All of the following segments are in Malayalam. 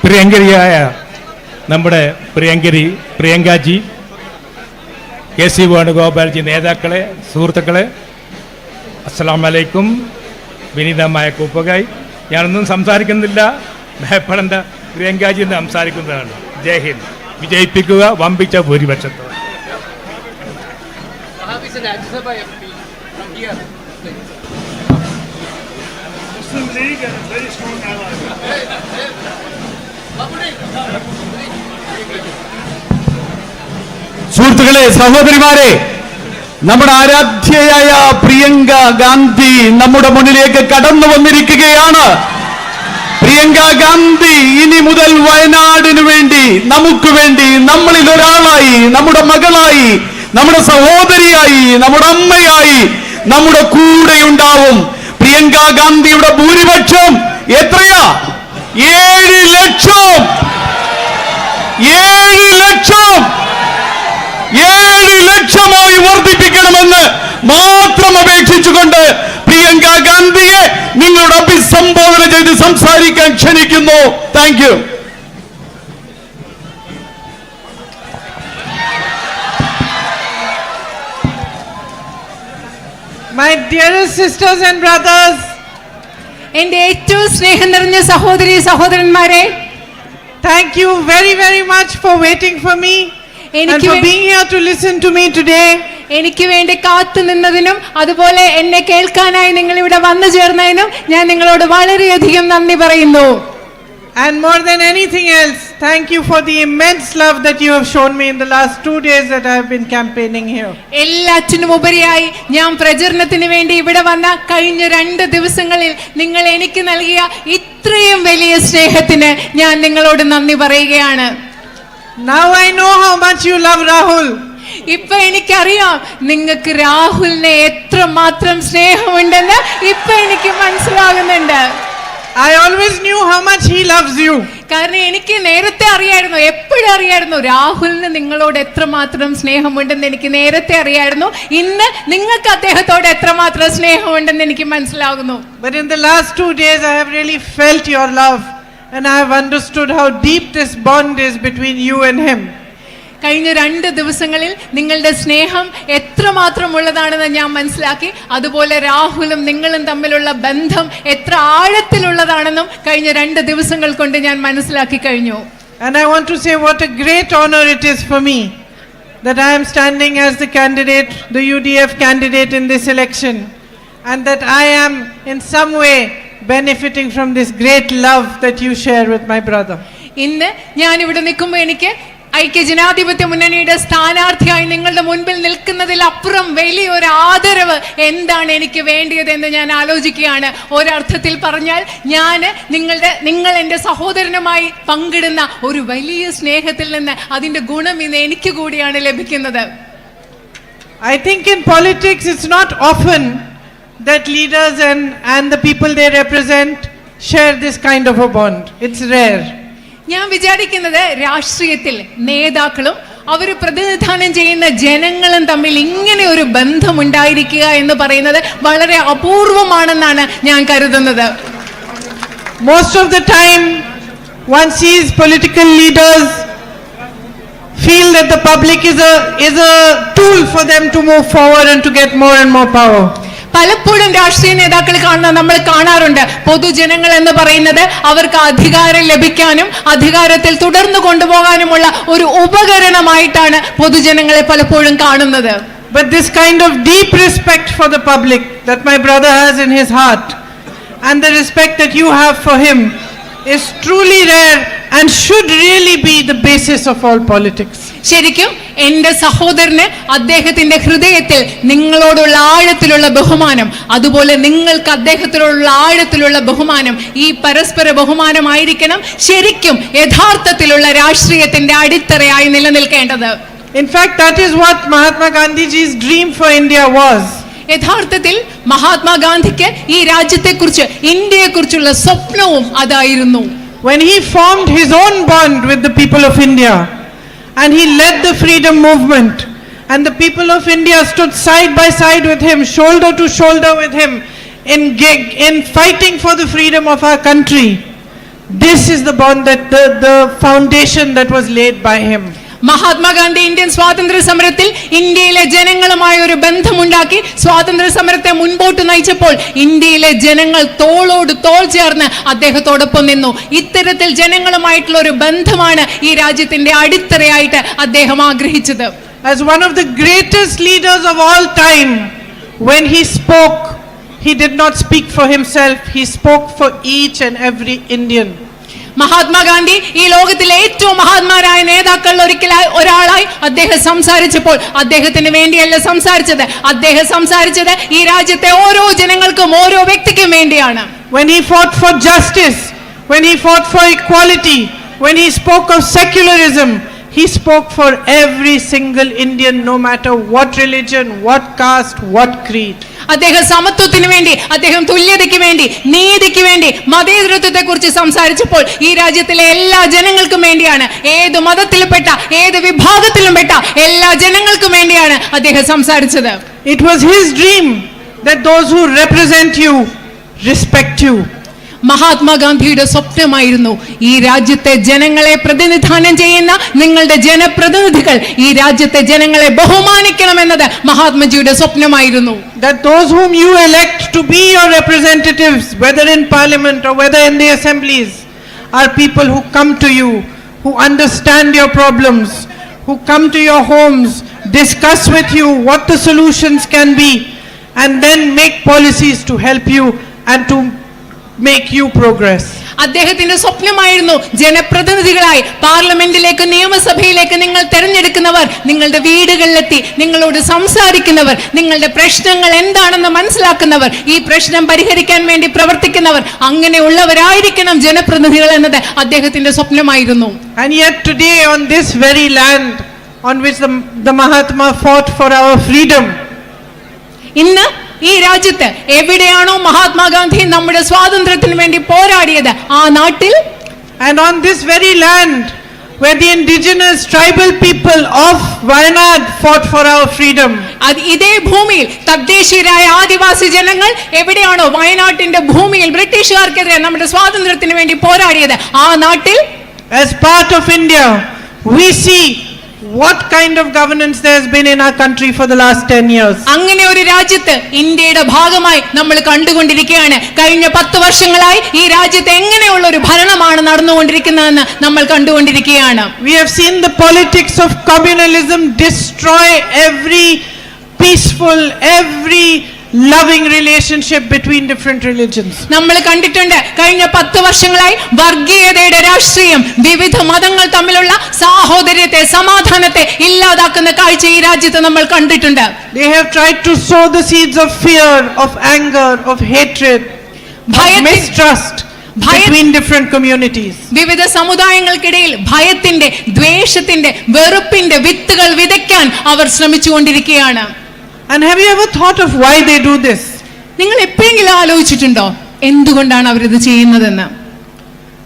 പ്രിയങ്കരിയായ നമ്മുടെ പ്രിയങ്കാജി, KC വേണുഗോപാൽജി, നേതാക്കളെ, സുഹൃത്തുക്കളെ, അസ്സലാമു അലൈക്കും. വിനീതമായ കൂപ്പകായി. ഞാനൊന്നും സംസാരിക്കുന്നില്ല, ഭയപ്പെടേണ്ട. പ്രിയങ്കാജി എന്ന് സംസാരിക്കുന്നതാണ്. ജയ് ഹിന്ദ്. വിജയിപ്പിക്കുക വമ്പിച്ച ഭൂരിപക്ഷത്തോടെ. സുഹൃത്തുക്കളെ, സഹോദരിമാരെ, നമ്മുടെ ആരാധ്യയായ പ്രിയങ്ക ഗാന്ധി നമ്മുടെ മുന്നിലേക്ക് കടന്നു വന്നിരിക്കുകയാണ്. പ്രിയങ്ക ഗാന്ധി ഇനി മുതൽ വയനാടിനു വേണ്ടി, നമുക്ക് വേണ്ടി, നമ്മളിൽ ഒരാളായി, നമ്മുടെ മകളായി, നമ്മുടെ സഹോദരിയായി, നമ്മുടെ അമ്മയായി നമ്മുടെ കൂടെയുണ്ടാവും. പ്രിയങ്ക ഗാന്ധിയുടെ ഭൂരിപക്ഷം എത്രയാ? 7 ലക്ഷം. 7 ലക്ഷം. 7 ലക്ഷമായി വർദ്ധിപ്പിക്കണമെന്ന് മാത്രം അപേക്ഷിച്ചുകൊണ്ട് പ്രിയങ്ക ഗാന്ധിയെ നിങ്ങളുടെ അഭിസംബോധന ചെയ്ത് സംസാരിക്കാൻ ക്ഷണിക്കുന്നു. Thank you. My dearest sisters and brothers, എൻ്റെ ഏറ്റവും സ്നേഹം നിറഞ്ഞ സഹോദരി സഹോദരന്മാരെ, thank you very, very much for waiting for me and for being here to listen to me today. എനിക്ക് വേണ്ടി കാത്തു നിന്നതിനും അതുപോലെ എന്നെ കേൾക്കാനായി നിങ്ങൾ ഇവിടെ വന്നു ചേർന്നതിനും ഞാൻ നിങ്ങളോട് വളരെയധികം നന്ദി പറയുന്നു. And more than anything else, thank you for the immense love that you have shown me in the last 2 days that I have been campaigning here. എല്ലാറ്റിനും ഉപരിയായി ഞാൻ പ്രചരണത്തിന് വേണ്ടി ഇവിടെ വന്ന കഴിഞ്ഞ 2 ദിവസങ്ങളിൽ നിങ്ങൾ എനിക്ക് നൽകിയ ഇത്രയും വലിയ സ്നേഹത്തിന് ഞാൻ നിങ്ങളോട് നന്ദി പറയുകയാണ്. Now I know how much you love Rahul. ഇപ്പൊ എനിക്കറിയാം നിങ്ങൾക്ക് രാഹുലിനെ എത്രമാത്രം സ്നേഹമുണ്ടെന്ന് ഇപ്പൊ എനിക്ക് മനസ്സിലാകുന്നുണ്ട്. I always knew how much he loves you. കാരണം എനിക്ക് നേരത്തെ അറിയായിരുന്നു, എപ്പോഴും അറിയായിരുന്നു രാഹുലിന് നിങ്ങളോട് എത്രമാത്രം സ്നേഹമുണ്ടെന്ന് എനിക്ക് നേരത്തെ അറിയായിരുന്നു. ഇന്ന് നിങ്ങൾക്ക് അദ്ദേഹത്തോട് എത്രമാത്രം സ്നേഹമുണ്ടെന്ന് എനിക്ക് മനസ്സിലാകുന്നു. But in the last 2 days I have really felt your love and I have understood how deep this bond is between you and him. കഴിഞ്ഞ 2 ദിവസങ്ങളിൽ നിങ്ങളുടെ സ്നേഹം എത്രമാത്രം ഉള്ളതാണെന്ന് ഞാൻ മനസ്സിലാക്കി. അതുപോലെ രാഹുലും നിങ്ങളും തമ്മിലുള്ള ബന്ധം എത്ര ആഴത്തിലുള്ളതാണെന്നും കഴിഞ്ഞ 2 ദിവസങ്ങൾ കൊണ്ട് ഞാൻ മനസ്സിലാക്കി കഴിഞ്ഞു. And I want to say what a great honor it is for me that I am standing as the candidate, the UDF candidate in this election, and that I am in some way benefiting from this great love that you share with my brother. ഇന്ന് ഞാൻ ഇവിടെ നിൽക്കുമ്പോൾ എനിക്ക് ഐക്യജനാധിപത്യ മുന്നണിയുടെ സ്ഥാനാർത്ഥിയായി നിങ്ങളുടെ മുൻപിൽ നിൽക്കുന്നതിൽ അപ്പുറം വലിയൊരു ആദരവ് എന്താണ് എനിക്ക് വേണ്ടിയതെന്ന് ഞാൻ ആലോചിക്കുകയാണ്. ഒരർത്ഥത്തിൽ പറഞ്ഞാൽ നിങ്ങൾ എൻ്റെ സഹോദരനുമായി പങ്കിടുന്ന ഒരു വലിയ സ്നേഹത്തിൽ നിന്ന് അതിൻ്റെ ഗുണം ഇന്ന് എനിക്ക് കൂടിയാണ് ലഭിക്കുന്നത്. I think in politics it's not often that leaders and the people they represent share this kind of a bond. It's rare. ഞാൻ വിചാരിക്കുന്നത് രാഷ്ട്രീയത്തിൽ നേതാക്കളും അവർ പ്രതിനിധാനം ചെയ്യുന്ന ജനങ്ങളും തമ്മിൽ ഇങ്ങനെ ഒരു ബന്ധമുണ്ടായിരിക്കുക എന്ന് പറയുന്നത് വളരെ അപൂർവമാണെന്നാണ് ഞാൻ കരുതുന്നത്. Most of the time one sees political leaders feel that the public is a tool for them to move forward and to get more and more power. പലപ്പോഴും രാഷ്ട്രീയ നേതാക്കൾ നമ്മൾ കാണാറുണ്ട്, പൊതുജനങ്ങൾ എന്ന് പറയുന്നത് അവർക്ക് അധികാരം ലഭിക്കാനും അധികാരത്തിൽ തുടർന്നു കൊണ്ടുപോകാനുമുള്ള ഒരു ഉപകരണമായിട്ടാണ് പൊതുജനങ്ങളെ പലപ്പോഴും കാണുന്നത്. But this kind of deep respect for the public that my brother has in his heart and the respect that you have for him is truly rare and should really be the basis of all politics. ശരിക്കും എൻ്റെ സഹോദരന് അദ്ദേഹത്തിന്റെ ഹൃദയത്തിൽ നിങ്ങളോടുള്ള ആഴത്തിലുള്ള ബഹുമാനം, അതുപോലെ നിങ്ങൾക്ക് അദ്ദേഹത്തിലുള്ള ആഴത്തിലുള്ള ബഹുമാനം, ഈ പരസ്പര ബഹുമാനമായിരിക്കണം ശരിക്കും യഥാർത്ഥത്തിലുള്ള രാഷ്ട്രീയത്തിന്റെ അടിത്തറയായി നിലനിൽക്കേണ്ടത്. In fact, that is what Mahatma Gandhi's dream for India was. യഥാർത്ഥത്തിൽ മഹാത്മാഗാന്ധിക്ക് ഈ രാജ്യത്തെക്കുറിച്ച്, ഇന്ത്യയെക്കുറിച്ചുള്ള സ്വപ്നവും അതായിരുന്നു. When he formed his own bond with the people of India and he led the freedom movement. And the people of India stood side by side with him, shoulder to shoulder with him, in fighting for the freedom of our country. This is the bond, that the foundation that was laid by him. Mahatma Gandhi Indian സ്വാതന്ത്ര്യ സമരത്തിൽ ഇന്ത്യയിലെ ജനങ്ങളുമായി ഒരു ബന്ധമുണ്ടാക്കി സ്വാതന്ത്ര്യ സമരത്തെ മുൻപോട്ട് നയിച്ചപ്പോൾ ഇന്ത്യയിലെ ജനങ്ങൾ തോളോട് തോൾ ചേർന്ന് അദ്ദേഹത്തോടൊപ്പം നിന്നു. ഇത്തരത്തിൽ ജനങ്ങളുമായിട്ടുള്ള ഒരു ബന്ധമാണ് ഈ രാജ്യത്തിന്റെ അടിത്തറയായിട്ട് അദ്ദേഹം ആഗ്രഹിച്ചത്. As one of the greatest leaders of all time, when he spoke, he did not speak for himself, he spoke for each and every Indian. Mahatma Gandhi ഈ ലോകത്തിലെ ഏറ്റവും മഹാന്മാരായ നേതാക്കളിൽ ഒരാളായി അദ്ദേഹം സംസാരിച്ചപ്പോൾ അദ്ദേഹത്തിന് വേണ്ടിയല്ല സംസാരിച്ചത്, അദ്ദേഹം സംസാരിച്ചത് ഈ രാജ്യത്തെ ഓരോ ജനങ്ങൾക്കും ഓരോ വ്യക്തിക്കും വേണ്ടിയാണ്. When he fought for justice, when he fought for equality, when he spoke of secularism, he spoke for every single Indian, no matter what religion, what caste, what creed. അദ്ദേഹം സമത്വത്തിന് വേണ്ടി, അദ്ദേഹം തുല്യതയ്ക്ക് വേണ്ടി, നീതിക്ക് വേണ്ടി, മതേതരത്വത്തെ കുറിച്ച് സംസാരിച്ചപ്പോൾ ഈ രാജ്യത്തിലെ എല്ലാ ജനങ്ങൾക്കും വേണ്ടിയാണ്, ഏത് മതത്തിൽപ്പെട്ട ഏത് വിഭാഗത്തിലും പെട്ട എല്ലാ ജനങ്ങൾക്കും വേണ്ടിയാണ് അദ്ദേഹം സംസാരിച്ചത്. It was his dream that those who represent you respect you. മഹാത്മാഗാന്ധിയുടെ സ്വപ്നമായിരുന്നു ഈ രാജ്യത്തെ ജനങ്ങളെ പ്രതിനിധാനം ചെയ്യുന്ന നിങ്ങളുടെ ജനപ്രതിനിധികൾ ഈ രാജ്യത്തെ ജനങ്ങളെ ബഹുമാനിക്കണമെന്നത് മഹാത്മജിയുടെ സ്വപ്നമായിരുന്നു. That those whom you elect to be your representatives, whether in parliament or whether in the assemblies, are people who come to you, who understand your problems, who come to your homes, discuss with you what the solutions can be, and then make policies to help you and to make you progress. അദ്ദേഹത്തിന്റെ സ്വപ്നമായിരുന്നു ജനപ്രതിനിധികളായി പാർലമെന്റിലേക്ക്, നിയമസഭയിലേക്ക് നിങ്ങൾ തെരഞ്ഞെടുക്കുന്നവർ നിങ്ങളുടെ വീടുകളിലെത്തി നിങ്ങളോട് സംസാരിക്കുന്നവർ, നിങ്ങളുടെ പ്രശ്നങ്ങൾ എന്താണെന്ന് മനസ്സിലാക്കുന്നവർ, ഈ പ്രശ്നം പരിഹരിക്കാൻ വേണ്ടി പ്രവർത്തിക്കുന്നവർ, അങ്ങനെയുള്ളവരായിരിക്കണം ജനപ്രതിനിധികൾ എന്നത് അദ്ദേഹത്തിന്റെ സ്വപ്നമായിരുന്നു. And yet today, on this very land on which the Mahatma fought for our freedom, ഇന്ന് ഈ രാജ്യത്ത് എവിടെയാണോ മഹാത്മാഗാന്ധി നമ്മുടെ സ്വാതന്ത്ര്യത്തിന് വേണ്ടി പോരാടിയത് ആ നാട്ടിൽ, and on this very land where the indigenous tribal people of Wayanad fought for our freedom, ഇതേ ഭൂമിയിൽ തദ്ദേശീയരായ ആദിവാസി ജനങ്ങൾ എവിടെയാണോ വയനാട്ടിന്റെ ഭൂമിയിൽ ബ്രിട്ടീഷുകാർക്കെതിരെ നമ്മുടെ സ്വാതന്ത്ര്യത്തിന് വേണ്ടി പോരാടിയത് ആ നാട്ടിൽ, as part of India, we see what kind of governance there has been in our country for the last 10 years. അങ്ങനെ ഒരു രാജ്യത്ത് ഇന്ത്യയുടെ ഭാഗമായി നമ്മൾ കണ്ടുകൊണ്ടിരിക്കുകയാണ്. കഴിഞ്ഞ 10 വർഷങ്ങളായി ഈ രാജ്യത്ത് എങ്ങനെയുള്ള ഒരു ഭരണമാണ് നടന്നുകൊണ്ടിരിക്കുന്നതെന്ന് നമ്മൾ കണ്ടുകൊണ്ടിരിക്കുകയാണ്. We have seen the politics of communalism destroy every peaceful, every loving relationship between different religions. നമ്മൾ കണ്ടിട്ടുണ്ട് കഴിഞ്ഞ 10 വർഷങ്ങളായി വർഗീയതയുടെ രാഷ്ട്രീയം, വിവിധ മതങ്ങൾ തമ്മിലുള്ള സാഹോദര്യത്തെ, സമാധാനത്തെ ഇല്ലാതാക്കുന്ന കാഴ്ച ഈ രാജ്യത്ത് നമ്മൾ കണ്ടിട്ടുണ്ട്. They have tried to sow the seeds of fear, of anger, of hatred, of mistrust between different communities. വിവിധ സമുദായങ്ങൾക്കിടയിൽ ഭയത്തിന്റെ, ദ്വേഷത്തിന്റെ, വെറുപ്പിന്റെ വിത്തുകൾ വിതയ്ക്കാൻ അവർ ശ്രമിച്ചുകൊണ്ടിരിക്കുകയാണ്. And have you ever thought of why they do this? നിങ്ങൾ എപ്പോഴെങ്കിലും ആലോചിച്ചിട്ടുണ്ടോ എന്തുകൊണ്ടാണ് അവർ ഇത് ചെയ്യുന്നതെന്ന്?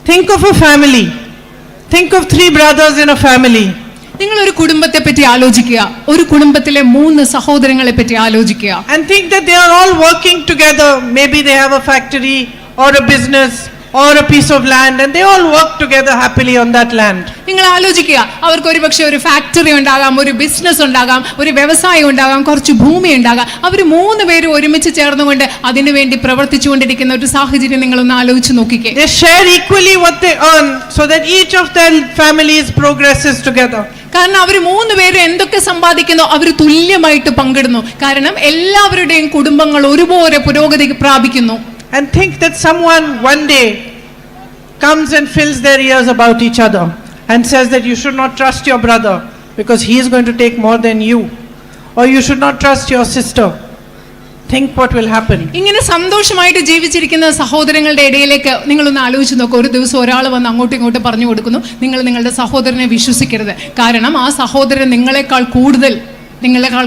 Think of a family. Think of 3 brothers in a family. നിങ്ങൾ ഒരു കുടുംബത്തെ പറ്റി ആലോചിക്കുക, ഒരു കുടുംബത്തിലെ 3 സഹോദരങ്ങളെ പറ്റി ആലോചിക്കുക. And think that they are all working together. Maybe they have a factory or a business or a piece of land, and they all work together happily on that land. നിങ്ങൾ ആലോചിക്കുക, അവർക്ക് ഒരുപക്ഷെ ഒരു ഫാക്ടറി ഉണ്ടാകാം, ഒരു ബിസിനസ് ഉണ്ടാകാം, ഒരു വ്യവസായം ഉണ്ടാകാം, കുറച്ച് ഭൂമി ഉണ്ടാകാം. അവർ 3 പേരും ഒരുമിച്ച് ചേർന്നുകൊണ്ട് അതിനുവേണ്ടി പ്രവർത്തിച്ചുകൊണ്ടിരിക്കുന്ന ഒരു സാഹചര്യം നിങ്ങളൊന്ന് ആലോചിച്ച് നോക്കിക്കേ. They share equally what they earn so that each of their families progresses together. കാരണം അവർ 3 പേരും എന്തൊക്കെ സമ്പാദിക്കുന്നോ അവർ തുല്യമായിട്ട് പങ്കിടുന്നു. കാരണം എല്ലാവരുടെയും കുടുംബങ്ങൾ ഒരുപോലെ പുരോഗതി പ്രാപിക്കുന്നു. And think that someone one day comes and fills their ears about each other and says that you should not trust your brother because he is going to take more than you, or you should not trust your sister. Think what will happen. ഇങ്ങനെ സന്തോഷമായിട്ട് ജീവിച്ചിരിക്കുന്ന സഹോദരങ്ങളുടെ ഇടയിലേക്ക് നിങ്ങളൊന്ന് ആലോചിച്ച് നോക്കുക. ഒരു ദിവസം ഒരാൾ വന്ന് അങ്ങോട്ടും ഇങ്ങോട്ടും പറഞ്ഞു കൊടുക്കുന്നു, നിങ്ങൾ നിങ്ങളുടെ സഹോദരനെ വിശ്വസിക്കരുത്, കാരണം ആ സഹോദരൻ നിങ്ങളെക്കാൾ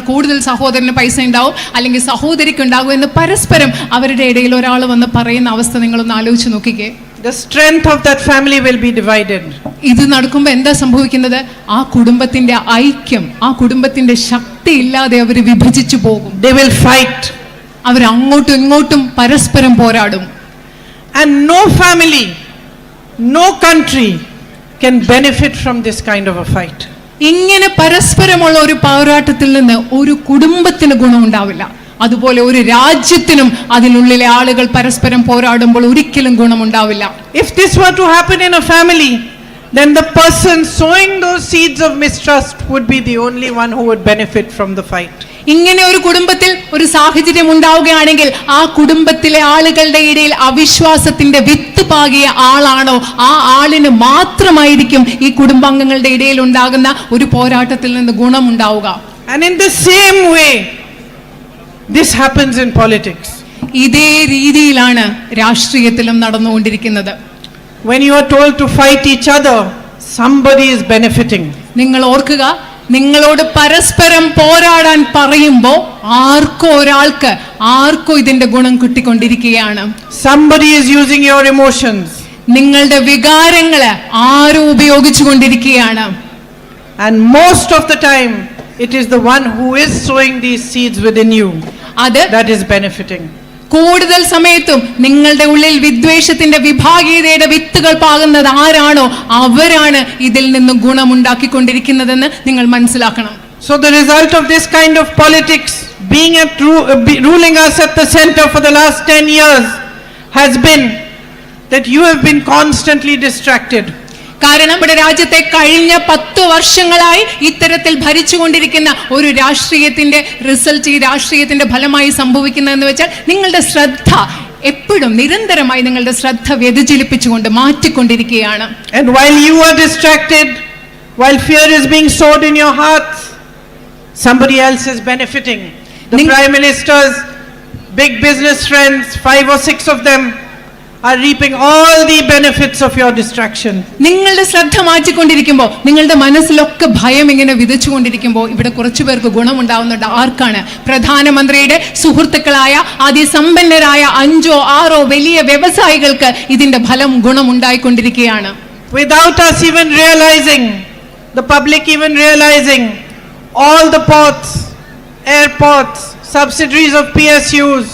കൂടുതൽ സഹോദരന് പൈസ ഉണ്ടാവും അല്ലെങ്കിൽ സഹോദരിക്ക് ഉണ്ടാകും എന്ന് പരസ്പരം അവരുടെ ഇടയിൽ ഒരാൾ വന്ന് പറയുന്ന അവസ്ഥ നിങ്ങളൊന്ന് ആലോചിച്ച് നോക്കിക്കേ. the strength of that family will be divided. ഇത് നടക്കുമ്പോൾ എന്താ സംഭവിക്കുന്നത്? ആ കുടുംബത്തിന്റെ ഐക്യം, ആ കുടുംബത്തിന്റെ ശക്തി ഇല്ലാതെ അവർ വിഭജിച്ചു പോകും. They will fight. അവർ അങ്ങോട്ടും ഇങ്ങോട്ടും പരസ്പരം പോരാടും. And no family, no country can benefit from this kind of a fight. ഇങ്ങനെ പരസ്പരമുള്ള ഒരു പോരാട്ടത്തിൽ നിന്ന് ഒരു കുടുംബത്തിന് ഗുണമുണ്ടാവില്ല. അതുപോലെ ഒരു രാജ്യത്തിനും അതിനുള്ളിലെ ആളുകൾ പരസ്പരം പോരാടുമ്പോൾ ഒരിക്കലും ഗുണമുണ്ടാവില്ല. If this were to happen in a family, then the person sowing those seeds of mistrust would be the only one who would benefit from the fight. ഇങ്ങനെ ഒരു കുടുംബത്തിൽ ഒരു സാഹചര്യം ഉണ്ടാവുകയാണെങ്കിൽ ആ കുടുംബത്തിലെ ആളുകളുടെ ഇടയിൽ അവിശ്വാസത്തിന്റെ വിത്ത് പാകിയ ആളാണോ ആ ആളിന് മാത്രമായിരിക്കും ഈ കുടുംബാംഗങ്ങളുടെ ഇടയിൽ ഉണ്ടാകുന്ന ഒരു പോരാട്ടത്തിൽ നിന്ന് ഗുണമുണ്ടാവുക. And in the same way, this happens in politics. ഇതേ രീതിയിലാണ് രാഷ്ട്രീയത്തിലും നടന്നുകൊണ്ടിരിക്കുന്നത്. When you are told to fight each other, somebody is benefiting. നിങ്ങൾ ഓർക്കുക, നിങ്ങളോട് പരസ്പരം പോരാടാൻ പറയുമ്പോൾ ആർക്കോ ഇതിന്റെ ഗുണം കിട്ടിക്കൊണ്ടിരിക്കുകയാണ്. Somebody is using your emotions. നിങ്ങളുടെ വികാരങ്ങള് ആരോ ഉപയോഗിച്ചു കൊണ്ടിരിക്കുകയാണ്. And most of the time, it is the one who is sowing these seeds within you that is benefiting. കൂടുതൽ സമയത്തും നിങ്ങളുടെ ഉള്ളിൽ വിദ്വേഷത്തിന്റെ വിഭാഗീയതയുടെ വിത്തുകൾ പാകുന്നത് ആരാണോ അവരാണ് ഇതിൽ നിന്ന് ഗുണമുണ്ടാക്കിക്കൊണ്ടിരിക്കുന്നതെന്ന് നിങ്ങൾ മനസ്സിലാക്കണം. So the result of this kind of politics ruling us at the center for the last 10 years has been that you have been constantly distracted. കാരണം നമ്മുടെ രാജ്യത്തെ കഴിഞ്ഞ 10 വർഷങ്ങളായി ഇത്തരത്തിൽ ഭരിച്ചുകൊണ്ടിരിക്കുന്ന ഒരു രാഷ്ട്രീയത്തിന്റെ റിസൾട്ട്, ഈ രാഷ്ട്രീയത്തിന്റെ ഫലമായി സംഭവിക്കുന്നതെന്ന് വെച്ചാൽ നിങ്ങളുടെ ശ്രദ്ധ എപ്പോഴും നിരന്തരമായി നിങ്ങളുടെ ശ്രദ്ധ വ്യതിചലിപ്പിച്ചുകൊണ്ട് മാറ്റിക്കൊണ്ടിരിക്കുകയാണ്. And while you are distracted, while fear is being sowed in your hearts, somebody else is benefiting. The Prime Minister's big business friends, 5 or 6 of them, are reaping all the benefits of your distraction. നിങ്ങളുടെ ശ്രദ്ധ മാറ്റിക്കൊണ്ടിരിക്കുമ്പോൾ, നിങ്ങളുടെ മനസ്സിലൊക്കെ ഭയം ഇങ്ങനെ വിതച്ചുകൊണ്ടിരിക്കുമ്പോൾ ഇവിടെ കുറച്ചു പേർക്ക് ഗുണമുണ്ടാവുന്നുണ്ട്. ആർക്കാണ്? പ്രധാനമന്ത്രിയുടെ സുഹൃത്തുക്കളായ അതിസമ്പന്നരായ 5 or 6 വലിയ വ്യവസായികൾക്ക് ഇതിന്റെ ഫലം ഗുണമുണ്ടായിക്കൊണ്ടിരിക്കുകയാണ്. Without us even realizing, the public even realizing, all the ports, airports, subsidiaries of PSUs,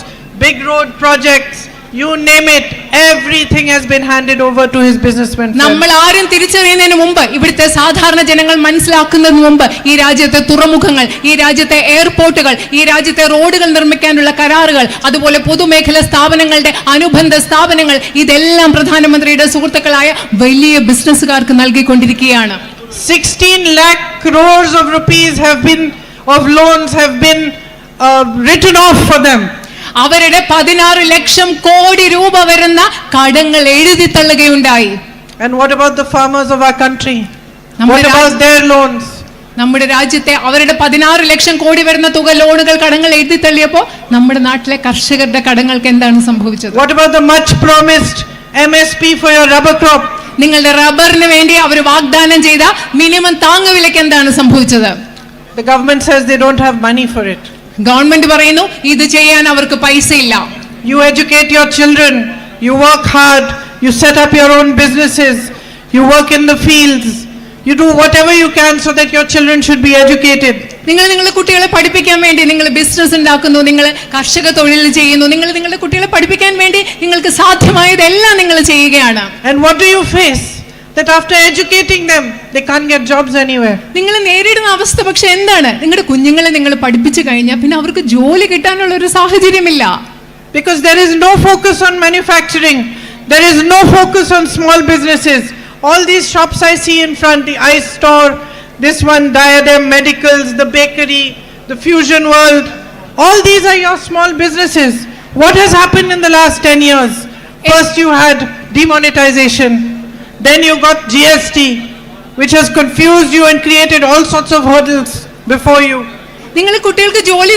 big road projects, you name it, everything has been handed over to his businessmen. നമ്മൾ ആരും തിരിച്ചറിയുന്നതിന് മുമ്പ്, ഇവിടുത്തെ സാധാരണ ജനങ്ങൾ മനസ്സിലാക്കുന്നതിന് മുമ്പ് ഈ രാജ്യത്തെ തുറമുഖങ്ങൾ, ഈ രാജ്യത്തെ എയർപോർട്ടുകൾ, ഈ രാജ്യത്തെ റോഡുകൾ നിർമ്മിക്കാനുള്ള കരാറുകൾ, അതുപോലെ പൊതുമേഖലാ സ്ഥാപനങ്ങളുടെ അനുബന്ധ സ്ഥാപനങ്ങൾ ഇതെല്ലാം പ്രധാനമന്ത്രിയുടെ സുഹൃത്തുക്കളായ വലിയ ബിസിനസ്സുകാർക്ക് നൽകിക്കൊണ്ടിരിക്കുകയാണ്. 16 lakh crores of rupees of loans have been written off for them. അവരുടെ 16 ലക്ഷം കോടി രൂപ വരുന്ന കടങ്ങൾ എഴുതി തള്ളുകയുണ്ടായി. And what about the farmers of our country? What about their loans? നമ്മുടെ രാജ്യത്തെ അവരുടെ 16 ലക്ഷം കോടി വരുന്ന തുക ലോണുകൾ, കടങ്ങൾ എഴുതി തള്ളിയപ്പോൾ നമ്മുടെ നാട്ടിലെ കർഷകരുടെ കടങ്ങൾക്ക് എന്താണ് സംഭവിച്ചത്? What about the much promised MSP for your rubber crop? നിങ്ങളുടെ റബ്ബറിന് വേണ്ടി അവർ വാഗ്ദാനം ചെയ്ത മിനിമം താങ്ങുവിലയ്ക്ക് എന്താണ് സംഭവിച്ചത്? The government says they don't have money for it. Government പറയുന്നു ഇത് ചെയ്യാൻ അവർക്ക് പൈസയില്ല. You educate your children, you work hard, you set up your own businesses, you work in the fields, you do whatever you can so that your children should be educated. നിങ്ങൾ നിങ്ങളുടെ കുട്ടികളെ പഠിപ്പിക്കാൻ വേണ്ടി നിങ്ങൾ ബിസിനസ് ഉണ്ടാക്കുന്നു, നിങ്ങൾ കർഷക തൊഴിൽ ചെയ്യുന്നു, നിങ്ങൾ നിങ്ങളുടെ കുട്ടികളെ പഠിപ്പിക്കാൻ വേണ്ടി നിങ്ങൾക്ക് സാധ്യമായതെല്ലാം നിങ്ങൾ ചെയ്യുകയാണ്. And what do you face? That after educating them, they can't get jobs anywhere. നിങ്ങൾ നേരിടുന്ന അവസ്ഥ പക്ഷെ എന്താണ്? നിങ്ങളുടെ കുഞ്ഞുങ്ങളെ നിങ്ങൾ പഠിപ്പിച്ചു കഴിഞ്ഞാൽ പിന്നെ അവർക്ക് ജോലി കിട്ടാനുള്ള ഒരു സാഹചര്യമില്ല. Because there is no focus on manufacturing, there is no focus on small businesses. All these shops I see in front, the ice store, this one, Diadem Medicals, the bakery, the Fusion World, all these are your small businesses. What has happened in the last 10 years? First you had demonetization, then you got GST, which has confused you and created all sorts of hurdles before you. നിങ്ങൾ കുട്ടികൾക്ക് ജോലി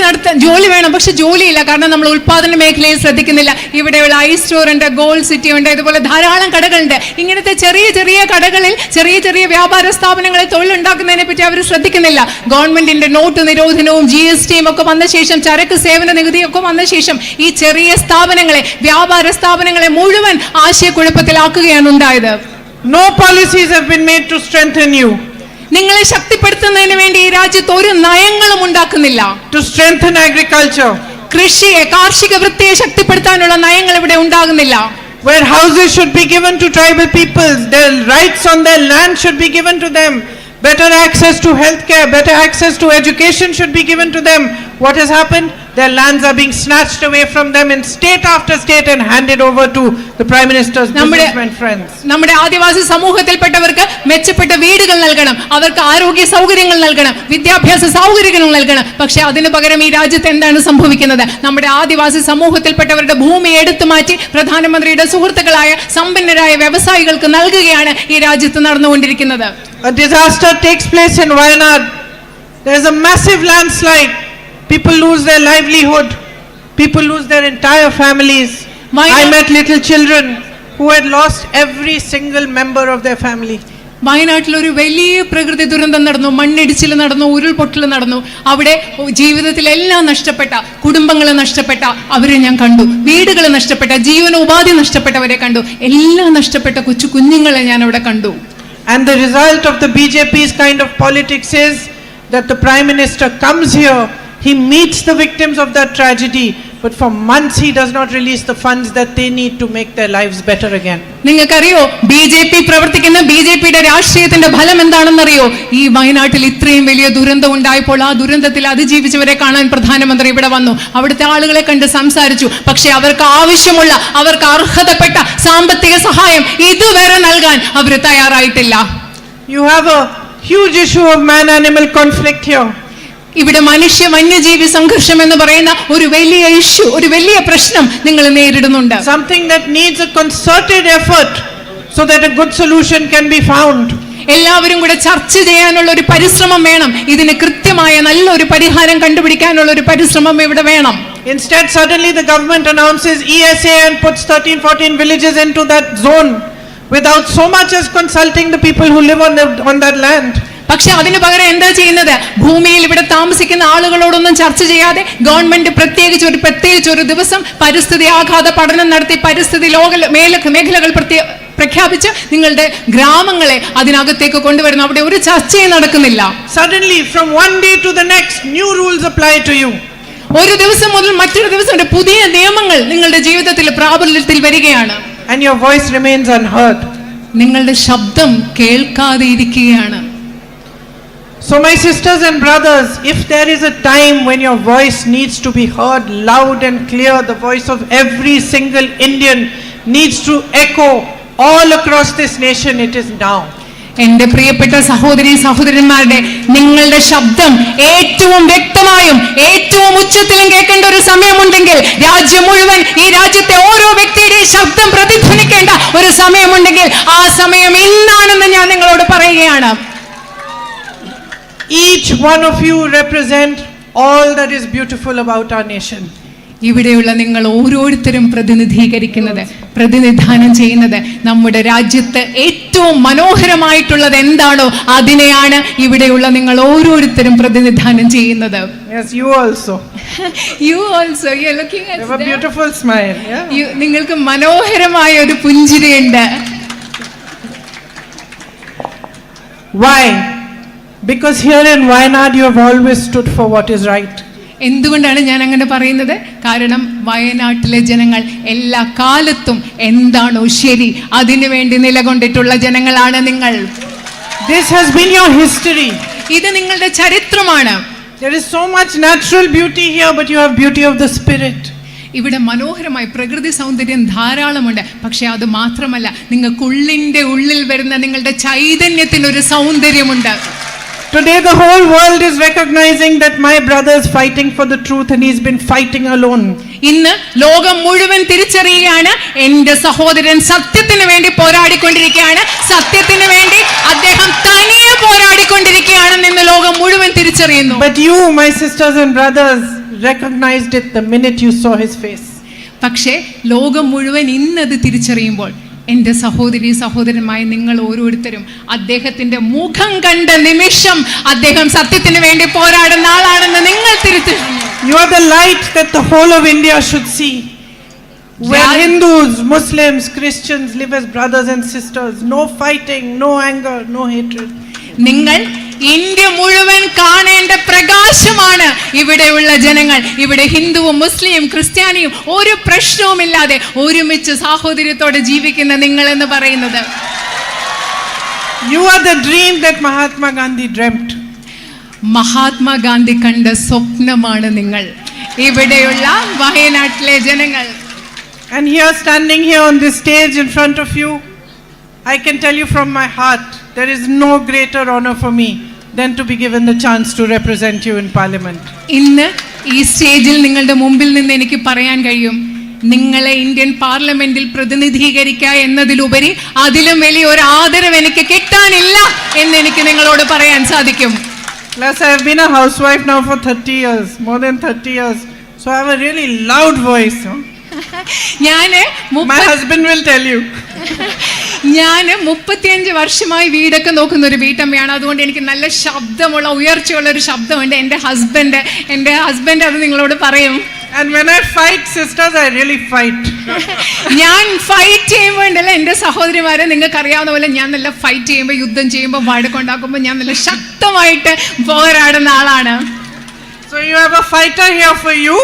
വേണം, പക്ഷെ ജോലിയില്ല. കാരണം നമ്മൾ ഉൽപാദന മേഖലയിൽ ശ്രദ്ധിക്കുന്നില്ല. ഇവിടെയുള്ള ഐ സ്റ്റോർ ഉണ്ട്, ഗോൾഡ് സിറ്റി ഉണ്ട്, ഇതുപോലെ ധാരാളം കടകളുണ്ട്. ഇങ്ങനത്തെ ചെറിയ ചെറിയ കടകളിൽ ചെറിയ ചെറിയ വ്യാപാര സ്ഥാപനങ്ങളിൽ തൊഴിലുണ്ടാക്കുന്നതിനെ പറ്റി അവർ ശ്രദ്ധിക്കുന്നില്ല. ഗവൺമെന്റിന്റെ നോട്ട് നിരോധനവും GSTയും ഒക്കെ വന്ന ശേഷം, ചരക്ക് സേവന നികുതിയൊക്കെ വന്ന ശേഷം ഈ ചെറിയ സ്ഥാപനങ്ങളെ, വ്യാപാര സ്ഥാപനങ്ങളെ മുഴുവൻ ആശയക്കുഴപ്പത്തിലാക്കുകയാണ് ഉണ്ടായത്. No policies have been made to strengthen you. നിങ്ങളെ ശക്തിപ്പെടുത്തുന്നതിന് വേണ്ടി ഈ രാജ്യത്ത് ഒരു നയങ്ങളും ഉണ്ടാക്കുന്നില്ല. To strengthen agriculture. കൃഷിയെ, കാർഷിക വൃത്തിയെ ശക്തിപ്പെടുത്താനുള്ള നയങ്ങൾ ഇവിടെ ഉണ്ടാകുന്നില്ല. Where houses should be given to tribal peoples, their rights on their land should be given to them. Better access to healthcare, better access to education should be given to them. What has happened? Their lands are being snatched away from them in state after state and handed over to the Prime Minister's businessmen friends. നമ്മുടെ ആദിവാസി സമൂഹത്തിൽപ്പെട്ടവർക്ക് മെച്ചപ്പെട്ട വീടുകൾ നൽകണം, അവർക്ക് ആരോഗ്യ സൗകര്യങ്ങൾ നൽകണം, വിദ്യാഭ്യാസ സൗകര്യങ്ങൾ നൽകണം. പക്ഷെ അതിനു പകരം ഈ രാജ്യത്ത് എന്താണ് സംഭവിക്കുന്നത്? നമ്മുടെ ആദിവാസി സമൂഹത്തിൽപ്പെട്ടവരുടെ ഭൂമി എടുത്തു മാറ്റി പ്രധാനമന്ത്രിയുടെ സുഹൃത്തുക്കളായ സമ്പന്നരായ വ്യവസായികൾക്ക് നൽകുകയാണ് ഈ രാജ്യത്ത് നടന്നുകൊണ്ടിരിക്കുന്നത്. A disaster takes place in Wayanad. There is a massive landslide. People lose their livelihood. People lose their entire families. I met little children who had lost every single member of their family. വയനാട്ടിൽ ഒരു വലിയ പ്രകൃതി ദുരന്തം നടന്നു, മണ്ണിടിച്ചിൽ നടന്നു, ഉരുൾപൊട്ടൽ നടന്നു. അവിടെ ജീവിതത്തിലെല്ലാം നഷ്ടപ്പെട്ട, കുടുംബങ്ങൾ നഷ്ടപ്പെട്ട അവരെ ഞാൻ കണ്ടു, വീടുകൾ നഷ്ടപ്പെട്ട, ജീവനോപാധി നഷ്ടപ്പെട്ടവരെ കണ്ടു, എല്ലാം നഷ്ടപ്പെട്ട കൊച്ചു കുഞ്ഞുങ്ങളെ ഞാൻ അവിടെ കണ്ടു. And the result of the BJP's kind of politics is that the Prime Minister comes here, he meets the victims of that tragedy, but for months he does not release the funds that they need to make their lives better again. നിങ്ങൾക്കറിയോ BJP പ്രവർത്തിക്കുന്ന BJPയുടെ രാഷ്ട്രീയത്തിന്റെ ഫലം എന്താണെന്നറിയോ? ഈ വയനാട്ടിൽ ഇത്രയും വലിയ ദുരന്തം ഉണ്ടായപ്പോൾ ആ ദുരന്തത്തിൽ അതിജീവിച്ചവരെ കാണാൻ പ്രധാനമന്ത്രി ഇവിടെ വന്നു, അവിടുത്തെ ആളുകളെ കണ്ട് സംസാരിച്ചു. പക്ഷെ അവർക്ക് ആവശ്യമുള്ള, അവർക്ക് അർഹതപ്പെട്ട സാമ്പത്തിക സഹായം ഇതുവരെ നൽകാൻ അവർ തയ്യാറായിട്ടില്ല. You have a huge issue of man-animal conflict here. ഇവിടെ മനുഷ്യ വന്യജീവി സംഘർഷം എന്ന് പറയുന്ന ഒരു വലിയ ഇഷ്യൂ, ഒരു വലിയ പ്രശ്നം നിങ്ങൾ നേരിടുന്നുണ്ട്. Something that needs a concerted effort so that a good solution can be found. എല്ലാവരും കൂടെ ചർച്ച ചെയ്യാനുള്ള ഒരു പരിശ്രമം വേണം. ഇതിന് കൃത്യമായ നല്ലൊരു പരിഹാരം കണ്ടുപിടിക്കാനുള്ള ഒരു പരിശ്രമം ഇവിടെ വേണം. Instead, suddenly the government announces ESA and puts 13-14 villages into that zone without so much as consulting the people who live on that land. പക്ഷെ അതിനു പകരം എന്താ ചെയ്യുന്നത്? ഭൂമിയിൽ ഇവിടെ താമസിക്കുന്ന ആളുകളോടൊന്നും ചർച്ച ചെയ്യാതെ ഗവൺമെന്റ് പ്രത്യേകിച്ച് ഒരു ദിവസം പരിസ്ഥിതി ആഘാത പഠനം നടത്തി പരിസ്ഥിതി മേഖലകൾ പ്രഖ്യാപിച്ച് നിങ്ങളുടെ ഗ്രാമങ്ങളെ അതിനകത്തേക്ക് കൊണ്ടുവരുന്നു. അവിടെ ഒരു ചർച്ചയും നടക്കുന്നില്ല. Suddenly from one day to the next new rules apply to you. ഒരു ദിവസം മുതൽ മറ്റൊരു ദിവസം വരെ പുതിയ നിയമങ്ങൾ നിങ്ങളുടെ ജീവിതത്തിൽ പ്രാബല്യത്തിൽ വരികയാണ്. And your voice remains unheard. നിങ്ങളുടെ ശബ്ദം കേൾക്കാതെ ഇരിക്കുകയാണ്. So my sisters and brothers, if there is a time when your voice needs to be heard loud and clear, the voice of every single Indian needs to echo all across this nation, it is now. എന്റെ പ്രിയപ്പെട്ട സഹോദരന്മാരുടെ, നിങ്ങളുടെ ശബ്ദം ഏറ്റവും വ്യക്തമായും ഏറ്റവും ഉച്ചത്തിലും കേൾക്കേണ്ട ഒരു സമയമുണ്ടെങ്കിൽ, രാജ്യം മുഴുവൻ, ഈ രാജ്യത്തെ ഓരോ വ്യക്തിയുടെയും ശബ്ദം പ്രതിധ്വനിക്കേണ്ട ഒരു സമയമുണ്ടെങ്കിൽ ആ സമയം ഇന്നാണെന്ന് ഞാൻ നിങ്ങളോട് പറയുകയാണ്. Each one of you represent all that is beautiful about our nation. ഇവിടെയുള്ള നിങ്ങൾ ഓരോരുത്തരും പ്രതിനിധാനം ചെയ്യുന്നത് നമ്മുടെ രാജ്യത്ത് ഏറ്റവും മനോഹരമായിട്ടുള്ളത് എന്താണോ അതിനെയാണ് ഇവിടെയുള്ള നിങ്ങൾ ഓരോരുത്തരും പ്രതിനിധാനം ചെയ്യുന്നത്. Yes, you also. You're looking at you have a beautiful smile. Yeah. നിങ്ങൾക്ക് മനോഹരമായ ഒരു പുഞ്ചിരിയുണ്ട്. Why? Because here in Wayanad you have always stood for what is right. എന്തുകൊണ്ടാണ് ഞാൻ അങ്ങനെ പറയുന്നത്? കാരണം വയനാട്ടിലെ ജനങ്ങൾ എല്ലാ കാലത്തും എന്താണോ ശരി അതിനു വേണ്ടി നിലകൊണ്ടിട്ടുള്ള ജനങ്ങളാണ് നിങ്ങൾ. This has been your history. ഇത് നിങ്ങളുടെ ചരിത്രമാണ്. There is so much natural beauty here, but you have beauty of the spirit. ഇവിടെ മനോഹരമായ പ്രകൃതി സൗന്ദര്യം ധാരാളമുണ്ട്. പക്ഷെ അത് മാത്രമല്ല, നിങ്ങൾക്കുള്ളിൻ്റെ ഉള്ളിൽ വരുന്ന നിങ്ങളുടെ ചൈതന്യത്തിനൊരു സൗന്ദര്യമുണ്ട്. Today the whole world is recognizing that my brother is fighting for the truth and he's been fighting alone. ഇന്ന് ലോകം മുഴുവൻ തിരിച്ചറിയുകയാണ് എന്റെ സഹോദരൻ സത്യത്തിന് വേണ്ടി പോരാടിക്കൊണ്ടിരിക്കുകയാണ്, സത്യത്തിന് വേണ്ടി അദ്ദേഹം തനിയെ പോരാടിക്കൊണ്ടിരിക്കുകയാണെന്ന് ഇന്ന് ലോകം മുഴുവൻ തിരിച്ചറിയുന്നു. But you, my sisters and brothers, recognized it the minute you saw his face. പക്ഷേ ലോകം മുഴുവൻ ഇന്നത് തിരിച്ചറിയുമ്പോൾ എൻ്റെ സഹോദരി സഹോദരന്മായ നിങ്ങൾ ഓരോരുത്തരും അദ്ദേഹത്തിന്റെ മുഖം കണ്ട നിമിഷം അദ്ദേഹം സത്യത്തിന് വേണ്ടി പോരാടുന്ന ആളാണെന്ന് നിങ്ങൾ തിരിച്ചറിഞ്ഞു. You are the light that the whole of India should see. Where Hindus, Muslims, Christians live as brothers and sisters. No fighting, no anger, no hatred. നിങ്ങൾ ഇന്ത്യ മുഴുവൻ കാണേണ്ട പ്രകാശമാണ് ഇവിടെയുള്ള ജനങ്ങൾ. ഇവിടെ ഹിന്ദുവും മുസ്ലിം ക്രിസ്ത്യാനിയും ഒരു പ്രശ്നവുമില്ലാതെ ഒരുമിച്ച് സാഹോദര്യത്തോടെ ജീവിക്കുന്ന നിങ്ങൾ എന്ന് പറയുന്നത്. You are the dream that Mahatma Gandhi dreamt. Mahatma Gandhi കണ്ട സ്വപ്നമാണ് നിങ്ങൾ, ഇവിടെയുള്ള വയനാട്ടിലെ ജനങ്ങൾ. And here, standing here on this stage in front of you, I can tell you from my heart, there is no greater honor for me than to be given the chance to represent you in Parliament. ഇന്ന് ഈ സ്റ്റേജിൽ നിങ്ങളുടെ മുമ്പിൽ നിന്ന് എനിക്ക് പറയാൻ കഴിയും, നിങ്ങളെ ഇന്ത്യൻ പാർലമെന്റിൽ പ്രതിനിധീകരിക്കുക എന്നതിലുപരി അതിലും വലിയ ഒരു ആദരവ് എനിക്ക് കിട്ടാനില്ല എന്ന് എനിക്ക് നിങ്ങളോട് പറയാൻ സാധിക്കും. Plus, I have been a housewife now for 30 years, more than 30 years. So I have a really loud voice. My husband will tell you. ഞാൻ 35 വർഷമായി വീടൊക്കെ നോക്കുന്ന ഒരു വീട്ടമ്മയാണ്. അതുകൊണ്ട് എനിക്ക് നല്ല ശബ്ദമുള്ള ഉയർച്ചയുള്ള ഒരു ശബ്ദമുണ്ട്. എൻ്റെ ഹസ്ബൻഡ് അത് നിങ്ങളോട് പറയും. And when I fight, sisters, I really fight. ഞാൻ ഫൈറ്റ് ചെയ്യുമ്പോൾ ഉണ്ടല്ലോ എൻ്റെ സഹോദരിമാരെ, നിങ്ങൾക്ക് അറിയാവുന്ന പോലെ ഞാൻ നല്ല ഫൈറ്റ് ചെയ്യുമ്പോൾ, യുദ്ധം ചെയ്യുമ്പോൾ, വഴക്കുണ്ടാക്കുമ്പോൾ ഞാൻ നല്ല ശക്തമായിട്ട് പോരാടുന്ന ആളാണ്. So you have a fighter here for you.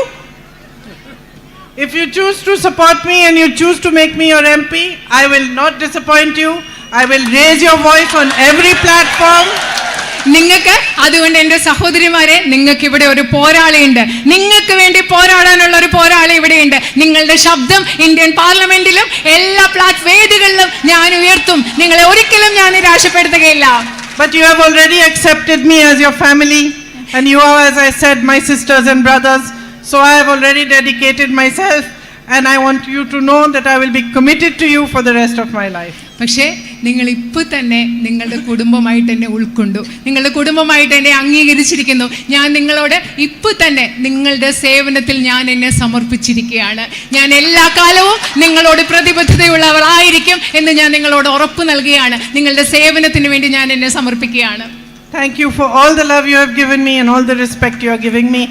If you choose to support me and you choose to make me your MP, I will not disappoint you. I will raise your voice on every platform. നിങ്ങൾക്ക് അതുകൊണ്ട് എൻ്റെ സഹോദരിമാരെ, നിങ്ങൾക്ക് ഇവിടെ ഒരു പോരാളിയുണ്ട്. നിങ്ങൾക്ക് വേണ്ടി പോരാടാനുള്ള ഒരു പോരാളി ഇവിടെയുണ്ട്. നിങ്ങളുടെ ശബ്ദം ഇന്ത്യൻ പാർലമെന്റിലും എല്ലാ വേദികളിലും ഞാൻ ഉയർത്തും. നിങ്ങളെ ഒരിക്കലും ഞാൻ നിരാശപ്പെടുത്തുകയില്ല. But you have already accepted me as your family, and you are, as I said, my sisters and brothers. So I have already dedicated myself, and I want you to know that I will be committed to you for the rest of my life. പക്ഷേ നിങ്ങൾ ഇപ്പോൾ തന്നെ നിങ്ങളുടെ കുടുംബമായിട്ട് എന്നെ ഉൾക്കൊണ്ടു, നിങ്ങളുടെ കുടുംബമായിട്ട് എന്നെ അംഗീകരിച്ചിരിക്കുന്നു. ഞാൻ നിങ്ങളോട് ഇപ്പോൾ തന്നെ നിങ്ങളുടെ സേവനത്തിൽ ഞാൻ എന്നെ സമർപ്പിച്ചിരിക്കുകയാണ്. ഞാൻ എല്ലാ കാലവും നിങ്ങളോട് പ്രതിബദ്ധതയുള്ളവളായിരിക്കും എന്ന് ഞാൻ നിങ്ങളോട് ഉറപ്പ് നൽകുകയാണ്. നിങ്ങളുടെ സേവനത്തിന് വേണ്ടി ഞാൻ എന്നെ സമർപ്പിക്കുകയാണ്. Thank you for all the love you have given me and all the respect you are giving me.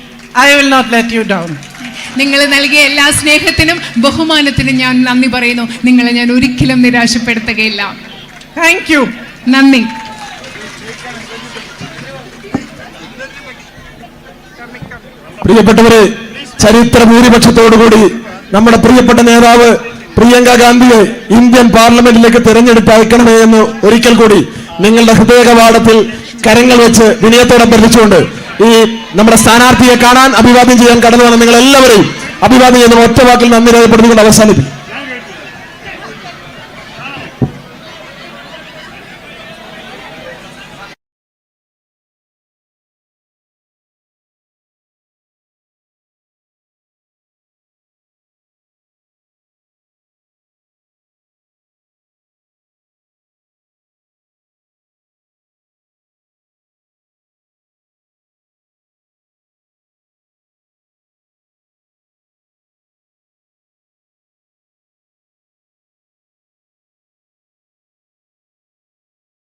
I will not let you down. നിങ്ങൾ നൽകിയ എല്ലാ സ്നേഹത്തിനും ബഹുമാനത്തിനും ഞാൻ നന്ദി പറയുന്നു. നിങ്ങളെ ഞാൻ ഒരിക്കലും നിരാശപ്പെടുത്തുകയില്ല. Thank you. നന്ദി. പ്രിയപ്പെട്ടവരെ, ചരിത്ര ഭൂരിപക്ഷത്തോടുകൂടി നമ്മുടെ പ്രിയപ്പെട്ട നേതാവ് പ്രിയങ്ക ഗാന്ധിയെ ഇന്ത്യൻ പാർലമെന്റിലേക്ക് തിരഞ്ഞെടുത്ത് അയക്കണമേ എന്ന് ഒരിക്കൽ കൂടി നിങ്ങളുടെ ഹൃദയകവാടത്തിൽ കരങ്ങൾ വെച്ച് വിനയത്തോടെ അഭ്യർത്ഥിച്ചുകൊണ്ട് ഈ നമ്മുടെ സ്ഥാനാർത്ഥിയെ കാണാൻ അഭിവാദ്യം ചെയ്യാൻ കടന്നു വന്ന നിങ്ങൾ എല്ലാവരെയും അഭിവാദ്യം ചെയ്യുന്ന ഒറ്റ വാക്കിൽ നന്ദി രേഖപ്പെടുത്തിക്കൊണ്ട് അവസാനിപ്പിക്കും.